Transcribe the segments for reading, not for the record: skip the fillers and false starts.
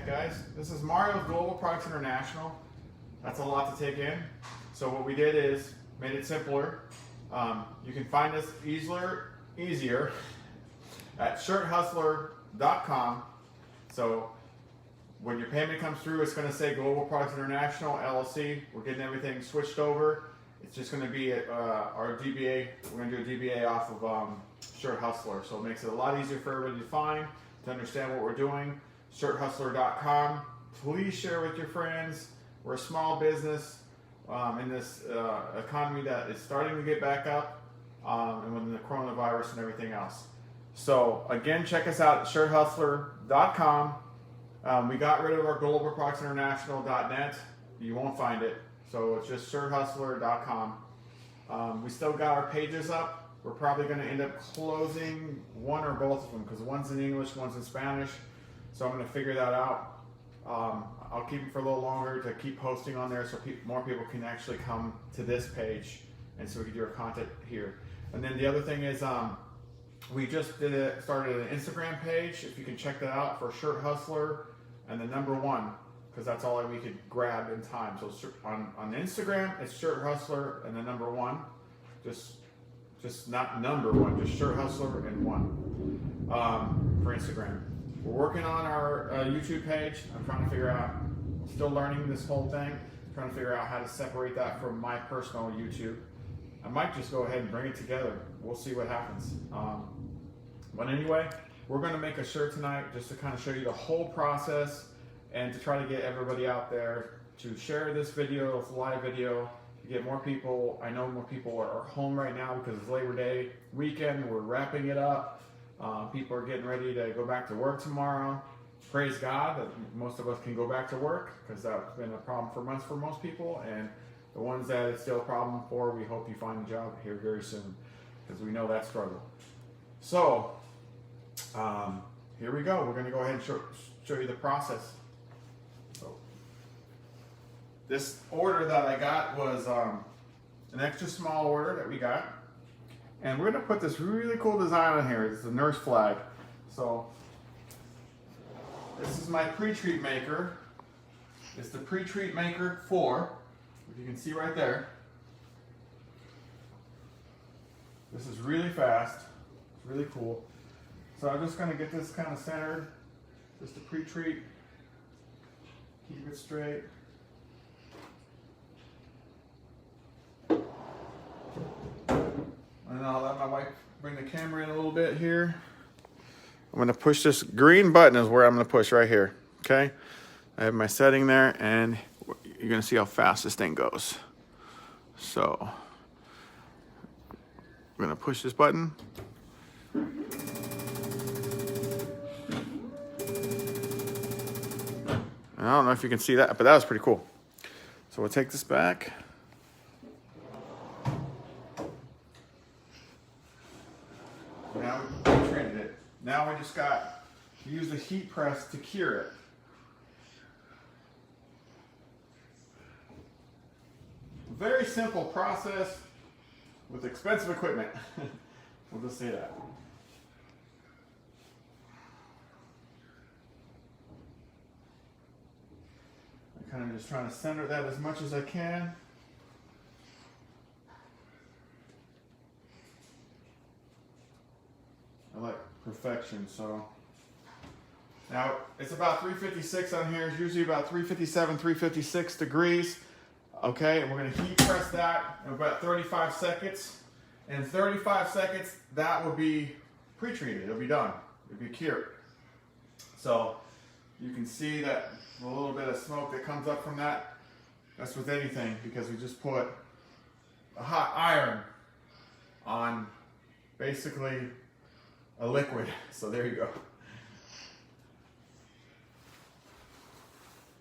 heck, guys? This is Mario's Global Products International. That's a lot to take in. So what we did is made it simpler. You can find us easier at shirthustler.com. So when your payment comes through, it's going to say Global Products International LLC. We're getting everything switched over. It's just going to be our DBA. We're going to do a DBA off of Shirt Hustler. So it makes it a lot easier for everybody to find, to understand what we're doing. Shirthustler.com. Please share with your friends. We're a small business in this economy that is starting to get back up, and with the coronavirus and everything else. So again, check us out at shirthustler.com. We got rid of our globalproductsinternational.net. You won't find it. So it's just shirthustler.com. We still got our pages up. We're probably going to end up closing one or both of them because one's in English, one's in Spanish. So I'm going to figure that out. I'll keep them for a little longer to keep posting on there so more people can actually come to this page and so we can do our content here. And then the other thing is we just started an Instagram page. If you can check that out for Shirt Hustler and the number 1, because that's all we could grab in time. So on Instagram, it's Shirt Hustler and the number 1. Just not number 1, just Shirt Hustler and 1 for Instagram. We're working on our YouTube page. I'm trying to figure out, still learning this whole thing, trying to figure out how to separate that from my personal YouTube. I might just go ahead and bring it together. We'll see what happens. But anyway, we're going to make a shirt tonight just to kind of show you the whole process and to try to get everybody out there to share this video, it's a live video, to get more people. I know more people are home right now because it's Labor Day weekend. We're wrapping it up. People are getting ready to go back to work tomorrow. Praise God that most of us can go back to work because that's been a problem for months for most people. And the ones that it's still a problem for, we hope you find a job here very soon because we know that struggle. So here we go. We're going to go ahead and show you the process. So this order that I got was an extra small order that we got. And we're going to put this really cool design on here. It's a nurse flag. So this is my pre-treat maker. It's the pre-treat maker 4, if you can see right there. This is really fast. It's really cool. So I'm just going to get this kind of centered. Just to pre-treat. Keep it straight. And I'll let my wife bring the camera in a little bit here. I'm going to push this green button is where I'm going to push right here. Okay. I have my setting there and you're going to see how fast this thing goes. So I'm going to push this button. I don't know if you can see that, but that was pretty cool. So we'll take this back. Now we treated it. Now we just got to use the heat press to cure it. Very simple process with expensive equipment. We'll just say that. I'm kind of just trying to center that as much as I can. I like perfection, so. Now, it's about 356 on here. It's usually about 357, 356 degrees. Okay, and we're going to heat press that in about 35 seconds. In 35 seconds, that will be pre-treated. It'll be done. It'll be cured. So, you can see that a little bit of smoke that comes up from that. That's with anything because we just put a hot iron on basically a liquid. So there you go.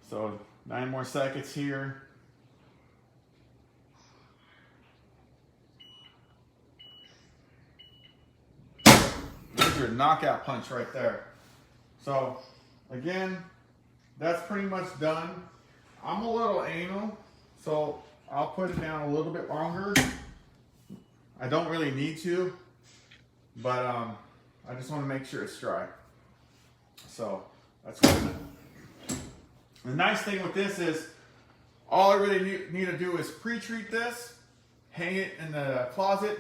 So 9 more seconds here. There's your knockout punch right there. So again, that's pretty much done. I'm a little anal, so I'll put it down a little bit longer. I don't really need to, but I just want to make sure it's dry. So that's what I'm The nice thing with this is all I really need to do is pre-treat this, hang it in the closet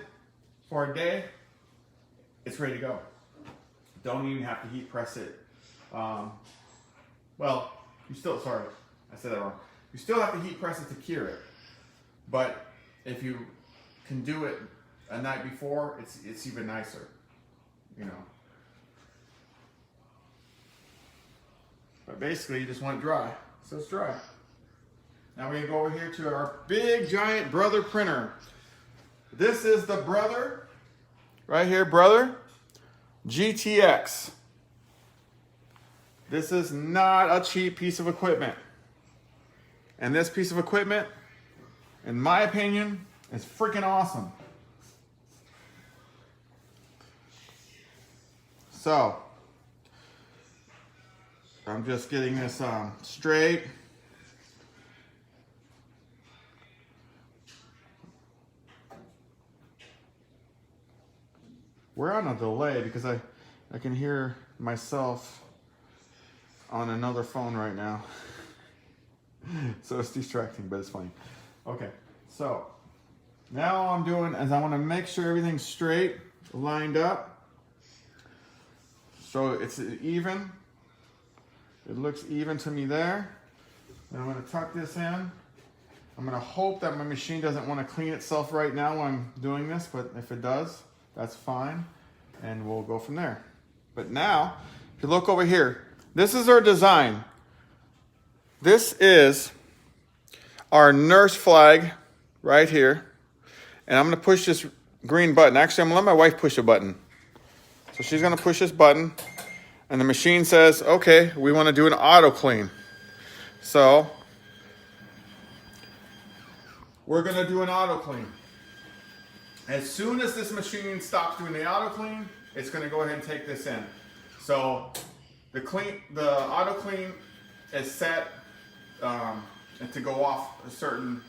for a day. It's ready to go. Don't even have to heat press it. Well, you still, sorry, I said that wrong. You still have to heat press it to cure it. But if you can do it a night before, it's even nicer, you know. But basically, you just want it dry. So it's dry. Now we're gonna go over here to our big giant Brother printer. This is the Brother, right here, Brother GTX. This is not a cheap piece of equipment. And this piece of equipment, in my opinion, is freaking awesome. So, I'm just getting this straight. We're on a delay because I can hear myself on another phone right now. So it's distracting, but it's funny. Okay, so now all I'm doing is I want to make sure everything's straight, lined up. So it's even. It looks even to me there. And I'm going to tuck this in. I'm going to hope that my machine doesn't want to clean itself right now when I'm doing this, but if it does, that's fine. And we'll go from there. But now, if you look over here, this is our design. This is our nurse flag right here. And I'm going to push this green button. Actually, I'm going to let my wife push a button. So she's going to push this button. And the machine says, okay, we want to do an auto clean. So we're going to do an auto clean. As soon as this machine stops doing the auto clean, it's going to go ahead and take this in. So the auto clean is set to go off a certain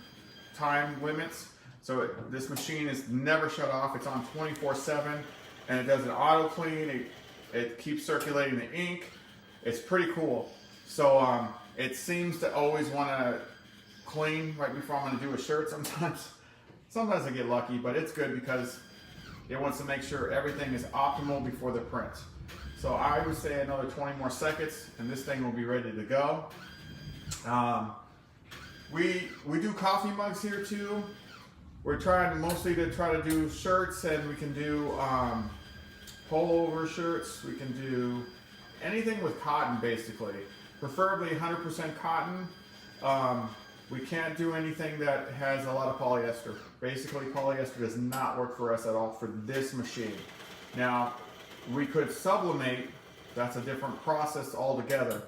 time limits. So this machine is never shut off. It's on 24/7, and it does an auto clean. It keeps circulating the ink. It's pretty cool. So it seems to always want to clean right before I'm going to do a shirt sometimes. Sometimes I get lucky, but it's good because it wants to make sure everything is optimal before the print. So I would say another 20 more seconds and this thing will be ready to go. We do coffee mugs here too. We're trying mostly to try to do shirts, and we can do pullover shirts. We can do anything with cotton basically, preferably 100% cotton. We can't do anything that has a lot of polyester. Basically, polyester does not work for us at all for this machine. Now, we could sublimate. That's a different process altogether.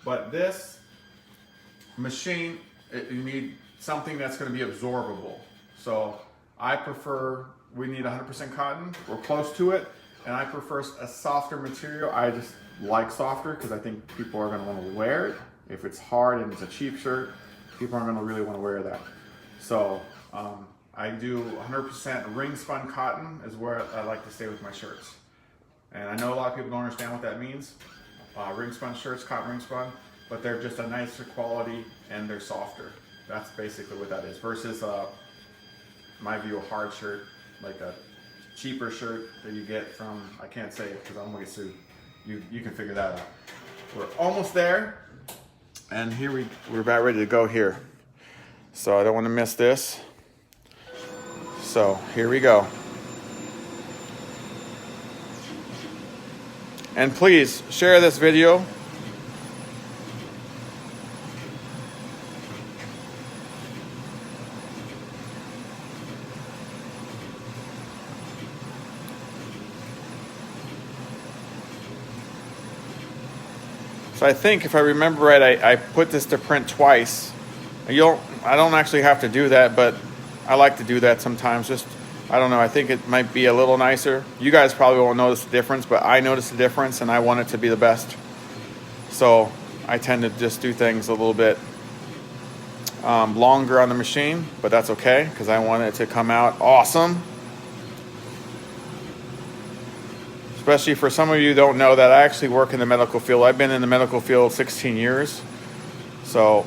But this machine, you need something that's going to be absorbable. So I prefer, we need 100% cotton. We're close to it. And I prefer a softer material. I just like softer because I think people are going to want to wear it. If it's hard and it's a cheap shirt, people aren't going to really want to wear that. So I do 100% ring spun cotton is where I like to stay with my shirts. And I know a lot of people don't understand what that means. Ring spun shirts, cotton ring spun, but they're just a nicer quality and they're softer. That's basically what that is. Versus, my view, a hard shirt, like a cheaper shirt that you get from, I can't say it because I don't want to get sued. You can figure that out. We're almost there. And here we're about ready to go here. So I don't want to miss this. So here we go. And please share this video. So I think if I remember right, I put this to print twice. I don't actually have to do that, but I like to do that sometimes. Just, I don't know, I think it might be a little nicer. You guys probably won't notice the difference, but I notice the difference and I want it to be the best. So I tend to just do things a little bit longer on the machine, but that's okay because I want it to come out awesome. Especially for some of you who don't know that I actually work in the medical field. I've been in the medical field 16 years. So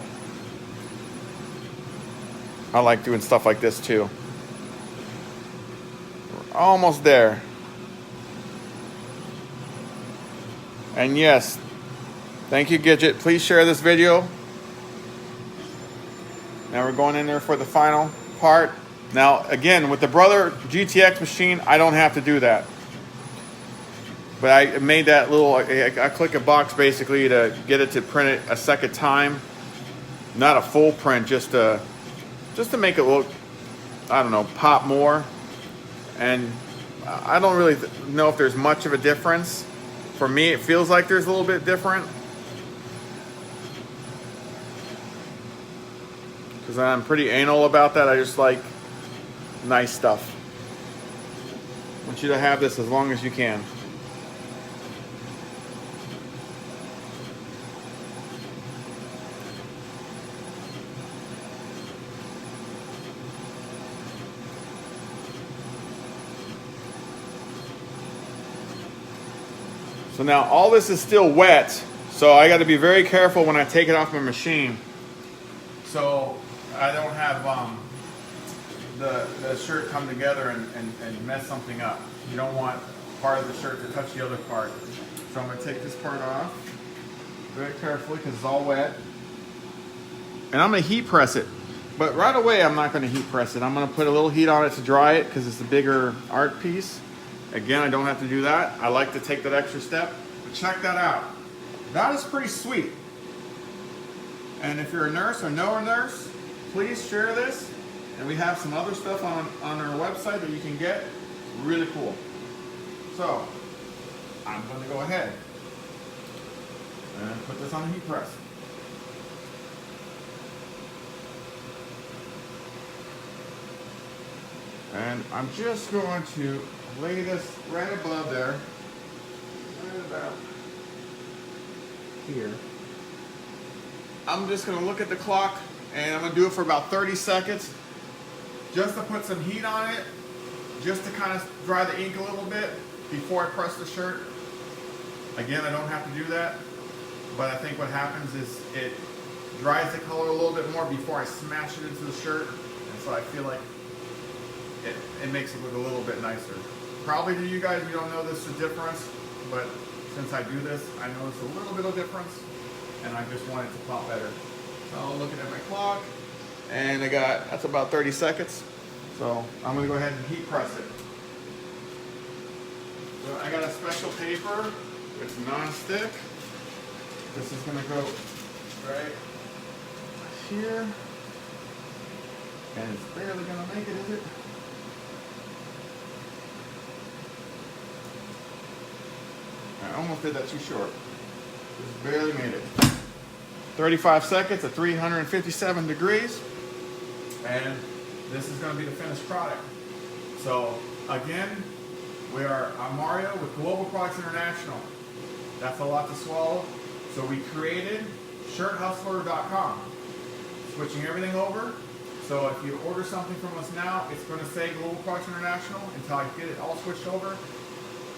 I like doing stuff like this too. We're almost there. And yes, thank you, Gidget. Please share this video. Now we're going in there for the final part. Now, again, with the Brother GTX machine, I don't have to do that. But I made that little, I click a box basically to get it to print it a second time. Not a full print, just to make it look, I don't know, pop more. And I don't really know if there's much of a difference. For me, it feels like there's a little bit different. Because I'm pretty anal about that. I just like nice stuff. I want you to have this as long as you can. So now all this is still wet, so I got to be very careful when I take it off my machine, so I don't have the shirt come together and mess something up. You don't want part of the shirt to touch the other part. So I'm going to take this part off very carefully because it's all wet. And I'm going to heat press it. But right away I'm not going to heat press it. I'm going to put a little heat on it to dry it because it's a bigger art piece. Again, I don't have to do that. I like to take that extra step. But check that out. That is pretty sweet. And if you're a nurse or know a nurse, please share this. And we have some other stuff on our website that you can get. Really cool. So, I'm going to go ahead and put this on the heat press. And I'm just going to lay this right above there, right about here. I'm just going to look at the clock and I'm going to do it for about 30 seconds just to put some heat on it, just to kind of dry the ink a little bit before I press the shirt. Again, I don't have to do that, but I think what happens is it dries the color a little bit more before I smash it into the shirt, and so I feel like it makes it look a little bit nicer. Probably to you guys, you don't know this is a difference, but since I do this, I notice a little bit of difference, and I just want it to pop better. So I'm looking at my clock, and that's about 30 seconds. So I'm gonna go ahead and heat press it. So I got a special paper, it's non-stick. This is gonna go right here, and it's barely gonna make it, is it? I almost did that too short. Just barely made it. 35 seconds at 357 degrees. And this is going to be the finished product. So again, I'm Mario with Global Products International. That's a lot to swallow. So we created shirthustler.com. Switching everything over. So if you order something from us now, it's going to say Global Products International until I get it all switched over.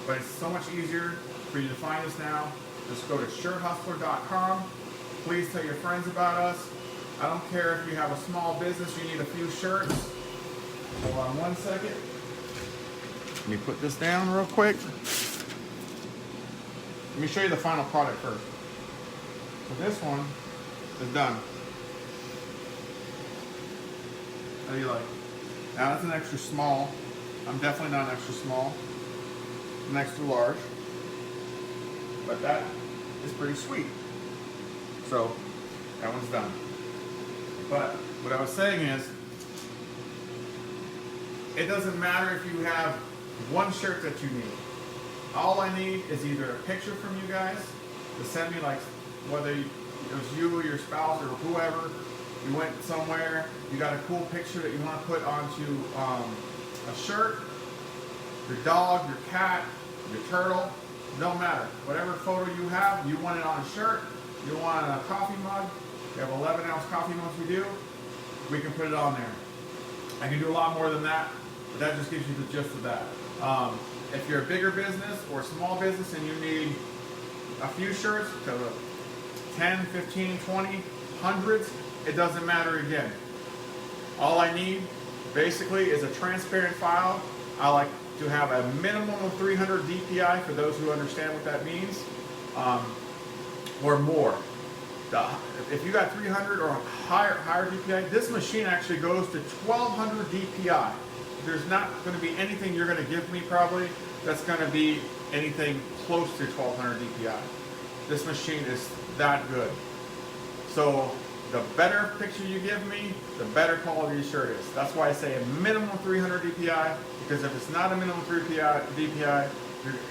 But it's so much easier for you to find us now. Just go to shirthustler.com. Please tell your friends about us. I don't care if you have a small business, you need a few shirts. Hold on 1 second. Let me put this down real quick. Let me show you the final product first. So this one is done. How do you like? Now that's an extra small. I'm definitely not an extra small. An extra large. But that is pretty sweet. So that one's done. But what I was saying is, it doesn't matter if you have one shirt that you need. All I need is either a picture from you guys to send me, like whether it was you or your spouse or whoever, you went somewhere, you got a cool picture that you want to put onto a shirt, your dog, your cat, your turtle, don't matter. Whatever photo you have, you want it on a shirt, you want it on a coffee mug, we have 11-ounce coffee mugs we do, we can put it on there. I can do a lot more than that, but that just gives you the gist of that. If you're a bigger business or a small business and you need a few shirts, to 10, 15, 20, hundreds, it doesn't matter again. All I need basically is a transparent file. I like to have a minimum of 300 DPI for those who understand what that means, or more. If you got 300 or higher DPI, this machine actually goes to 1200 DPI. There's not going to be anything you're going to give me probably that's going to be anything close to 1200 DPI. This machine is that good. So the better picture you give me, the better quality the shirt is. That's why I say a minimum 300 DPI, because if it's not a minimum 300 DPI,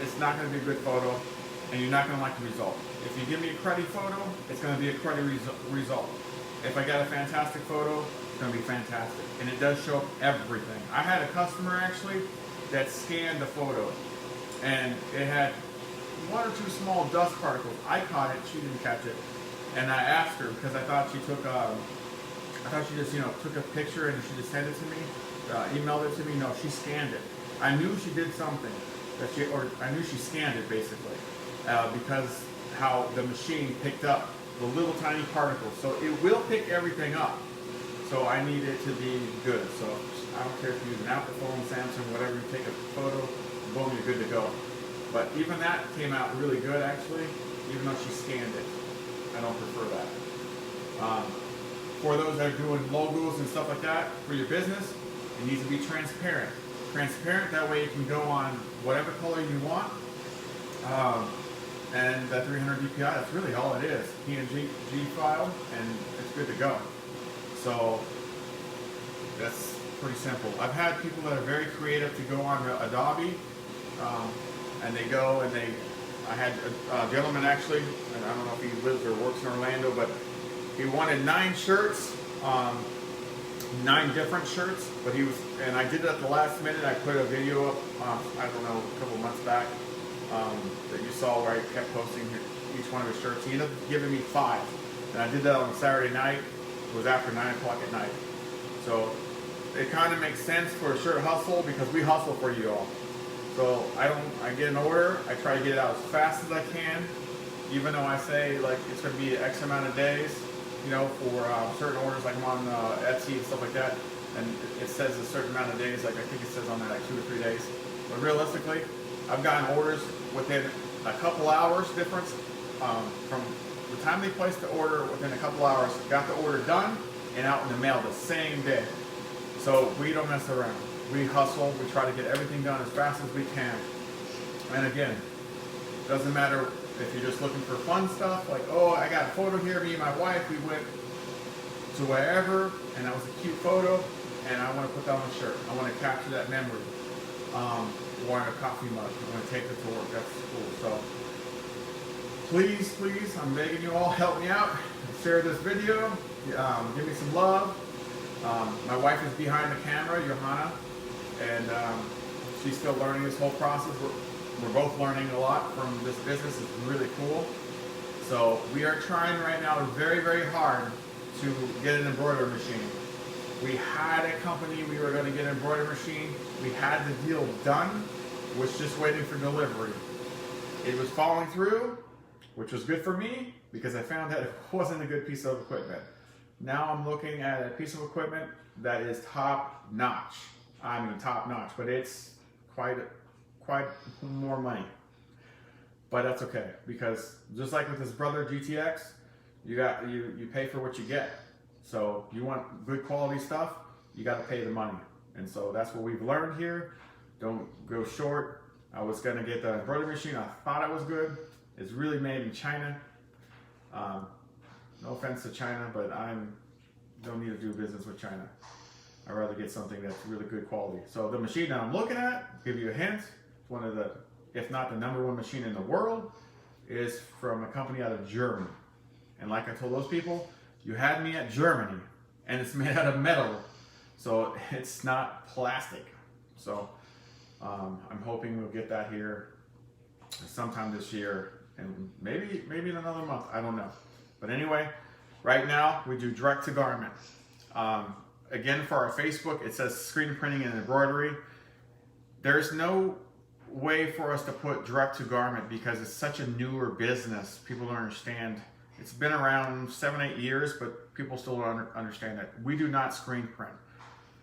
it's not going to be a good photo, and you're not going to like the result. If you give me a cruddy photo, it's going to be a cruddy result. If I got a fantastic photo, it's going to be fantastic. And it does show up everything. I had a customer actually that scanned the photo, and it had one or two small dust particles. I caught it, she didn't catch it. And I asked her, because I thought she took, just, took a picture and she just sent it to me, emailed it to me. No, she scanned it. I knew she did something, I knew she scanned it basically, because how the machine picked up the little tiny particles. So it will pick everything up. So I need it to be good. So I don't care if you use an Apple phone, Samsung, whatever, you take a photo, boom, you're good to go. But even that came out really good actually, even though she scanned it. I don't prefer that. For those that are doing logos and stuff like that for your business, it needs to be transparent. Transparent, that way you can go on whatever color you want. And that 300 DPI, that's really all it is. PNG file, and it's good to go. So that's pretty simple. I've had people that are very creative to go on Adobe, and they go and I had a gentleman actually, and I don't know if he lives or works in Orlando, but he wanted 9 shirts, 9 different shirts, but and I did it at the last minute. I put a video up, I don't know, a couple months back, that you saw where I kept posting each one of his shirts. He ended up giving me 5, and I did that on Saturday night. It was after 9 o'clock at night. So it kind of makes sense for a shirt hustle, because we hustle for you all. So I get an order, I try to get it out as fast as I can, even though I say like it's going to be X amount of days, for certain orders, like I'm on Etsy and stuff like that, and it says a certain amount of days, like I think it says on there like 2 or 3 days. But realistically, I've gotten orders within a couple hours difference, from the time they placed the order, within a couple hours, got the order done and out in the mail the same day. So we don't mess around. We hustle, we try to get everything done as fast as we can. And again, doesn't matter if you're just looking for fun stuff, like, oh, I got a photo here, me and my wife, we went to wherever, and that was a cute photo, and I want to put that on a shirt. I want to capture that memory. Or in a coffee mug, I'm going to take it to work, that's cool. So please, I'm begging you all, help me out, share this video, give me some love. My wife is behind the camera, Johanna, and she's still learning this whole process. We're both learning a lot from this business. It's really cool. So we are trying right now very, very hard to get an embroidery machine. We had a company, we were going to get an embroidery machine. We had the deal done, was just waiting for delivery. It was falling through, which was good for me, because I found that it wasn't a good piece of equipment. Now I'm looking at a piece of equipment that is top notch. I mean top notch, but it's quite more money. But that's okay, because just like with this brother GTX, you pay for what you get. So you want good quality stuff, you got to pay the money. And so that's what we've learned here. Don't go short. I was gonna get the embroidery machine. I thought it was good. It's really made in China. No offense to China, but don't need to do business with China. I'd rather get something that's really good quality. So the machine that I'm looking at, give you a hint, it's one of the, if not the #1 machine in the world, is from a company out of Germany. And like I told those people, you had me at Germany, and it's made out of metal, so it's not plastic. So I'm hoping we'll get that here sometime this year, and maybe in another month, I don't know. But anyway, right now we do direct to garment. Again, for our Facebook, it says screen printing and embroidery. There's no way for us to put direct to garment because it's such a newer business. People don't understand It's been around 7-8 years, but people still don't understand it. We do not screen print.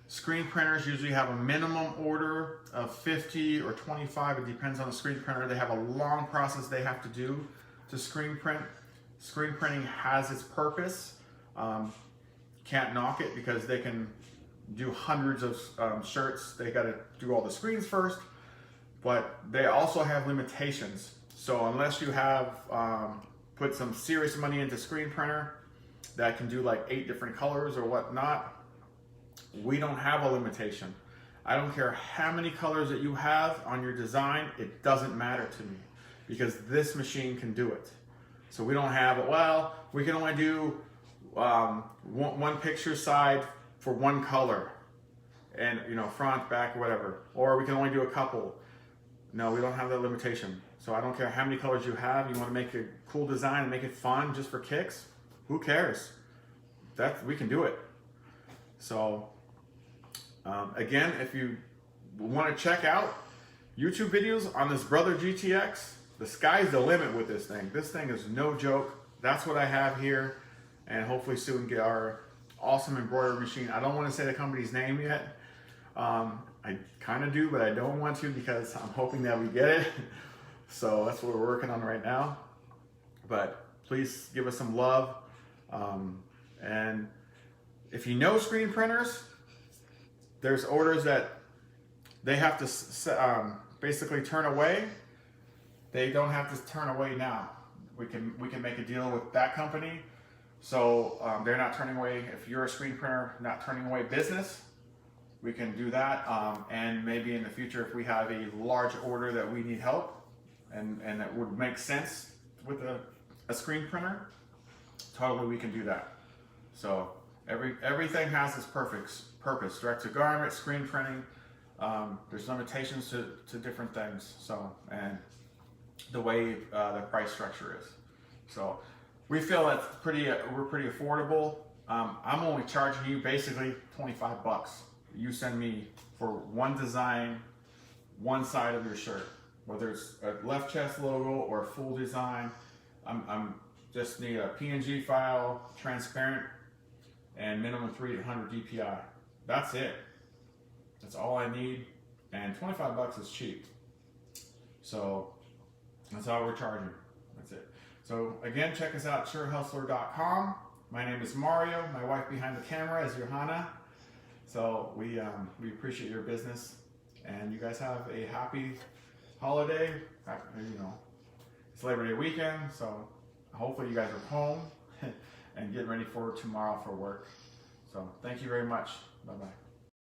Screen printers usually have a minimum order of 50 or 25. It depends on the screen printer. They have a long process they have to do to screen print. Screen printing has its purpose. Can't knock it because they can do hundreds of shirts. They got to do all the screens first, but they also have limitations. So unless you have put some serious money into screen printer that can do like 8 different colors or whatnot, we don't have a limitation. I don't care how many colors that you have on your design, it doesn't matter to me because this machine can do it. So we don't have, well, we can only do one picture side for one color and, you know, front, back, whatever, or we can only do a couple. No, we don't have that limitation. So I don't care how many colors you have. You want to make a cool design and make it fun just for kicks? Who cares? We can do it. So again, if you want to check out YouTube videos on this Brother GTX, the sky's the limit with this thing. This thing is no joke. That's what I have here, and hopefully soon get our awesome embroidery machine. I don't want to say the company's name yet. I kind of do, but I don't want to because I'm hoping that we get it. So that's what we're working on right now. But please give us some love. And if you know screen printers, there's orders that they have to basically turn away. They don't have to turn away now. We can make a deal with that company. So they're not turning away. If you're a screen printer, not turning away business, we can do that. And maybe in the future, if we have a large order that we need help and that would make sense with a screen printer, totally we can do that. So everything has its purpose. Direct to garment, screen printing. There's limitations to different things. So, and the way the price structure is. So we feel that's we're pretty affordable. I'm only charging you basically 25 bucks. You send me for one design, one side of your shirt, whether it's a left chest logo or a full design. I'm just need a PNG file, transparent, and minimum 300 DPI. That's it. That's all I need, and 25 bucks is cheap. So that's all we're charging. That's it. So again, check us out at surehustler.com. My name is Mario. My wife behind the camera is Johanna. So we appreciate your business, and you guys have a happy holiday. You know, it's Labor Day weekend, so hopefully you guys are home and getting ready for tomorrow for work. So thank you very much. Bye-bye.